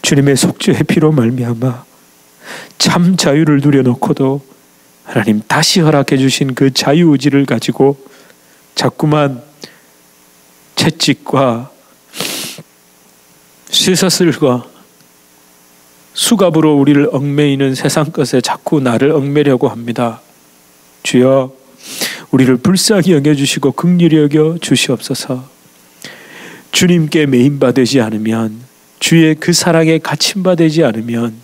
S1: 주님의 속죄의 피로 말미암아 참 자유를 누려놓고도 하나님 다시 허락해 주신 그 자유의지를 가지고 자꾸만 채찍과 쇠사슬과 수갑으로 우리를 얽매이는 세상 것에 자꾸 나를 얽매려고 합니다. 주여 우리를 불쌍히 여겨주시고 긍휼히 여겨 주시옵소서. 주님께 매인바 되지 않으면, 주의 그 사랑에 갇힌바 되지 않으면,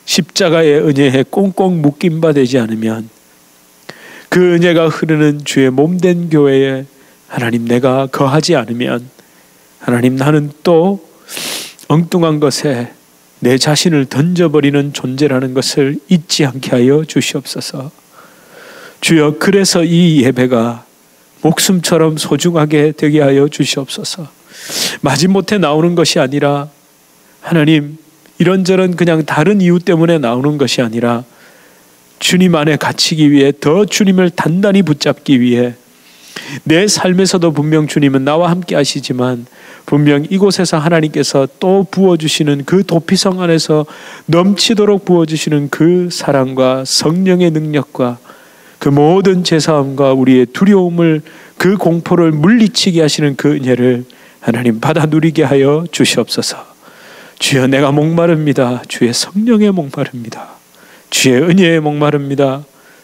S1: 십자가의 은혜에 꽁꽁 묶인바 되지 않으면, 그 은혜가 흐르는 주의 몸된 교회에 하나님 내가 거하지 않으면 하나님, 나는 또 엉뚱한 것에 내 자신을 던져버리는 존재라는 것을 잊지 않게 하여 주시옵소서. 주여, 그래서 이 예배가 목숨처럼 소중하게 되게 하여 주시옵소서. 마지못해 나오는 것이 아니라 하나님, 이런저런 그냥 다른 이유 때문에 나오는 것이 아니라 주님 안에 갇히기 위해, 더 주님을 단단히 붙잡기 위해, 내 삶에서도 분명 주님은 나와 함께 하시지만 분명 이곳에서 하나님께서 또 부어주시는 그 도피성 안에서 넘치도록 부어주시는 그 사랑과 성령의 능력과 그 모든 제사함과 우리의 두려움을, 그 공포를 물리치게 하시는 그 은혜를 하나님 받아 누리게 하여 주시옵소서. 주여, 내가 목마릅니다. 주의 성령의 목마릅니다. 주의 은혜의 목마릅니다.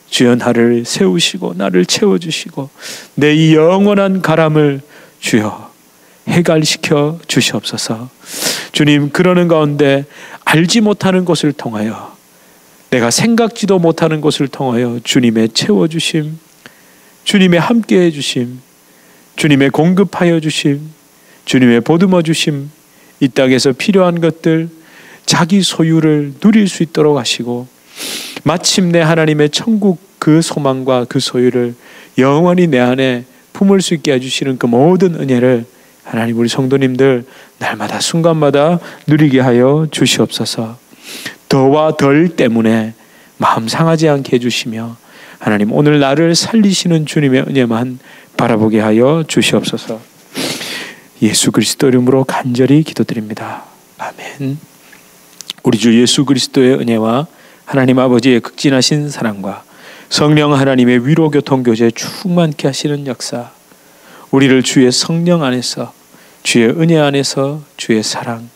S1: 주여, 나를 세우시고 나를 채워주시고 내 이 영원한 가람을 주여 해갈시켜 주시옵소서. 주님, 그러는 가운데 알지 못하는 것을 통하여, 내가 생각지도 못하는 것을 통하여 주님의 채워주심, 주님의 함께해 주심, 주님의 공급하여 주심, 주님의 보듬어 주심, 이 땅에서 필요한 것들, 자기 소유를 누릴 수 있도록 하시고 마침내 하나님의 천국 그 소망과 그 소유를 영원히 내 안에 품을 수 있게 해주시는 그 모든 은혜를 하나님, 우리 성도님들 날마다 순간마다 누리게 하여 주시옵소서. 더와 덜 때문에 마음 상하지 않게 해주시며 하나님, 오늘 나를 살리시는 주님의 은혜만 바라보게 하여 주시옵소서. 예수 그리스도 이름으로 간절히 기도드립니다. 아멘. 우리 주 예수 그리스도의 은혜와 하나님 아버지의 극진하신 사랑과 성령 하나님의 위로 교통 교제 충만케 하시는 역사, 우리를 주의 성령 안에서, 주의 은혜 안에서, 주의 사랑,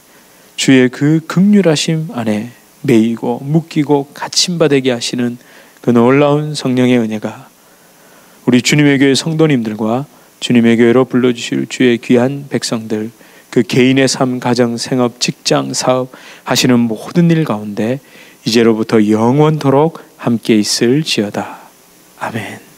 S1: 주의 그 긍휼하심 안에 매이고 묶이고 갇힌바 되게 하시는 그 놀라운 성령의 은혜가 우리 주님의 교회 성도님들과 주님의 교회로 불러주실 주의 귀한 백성들, 그 개인의 삶, 가정, 생업, 직장, 사업 하시는 모든 일 가운데 이제로부터 영원토록 함께 있을지어다. 아멘.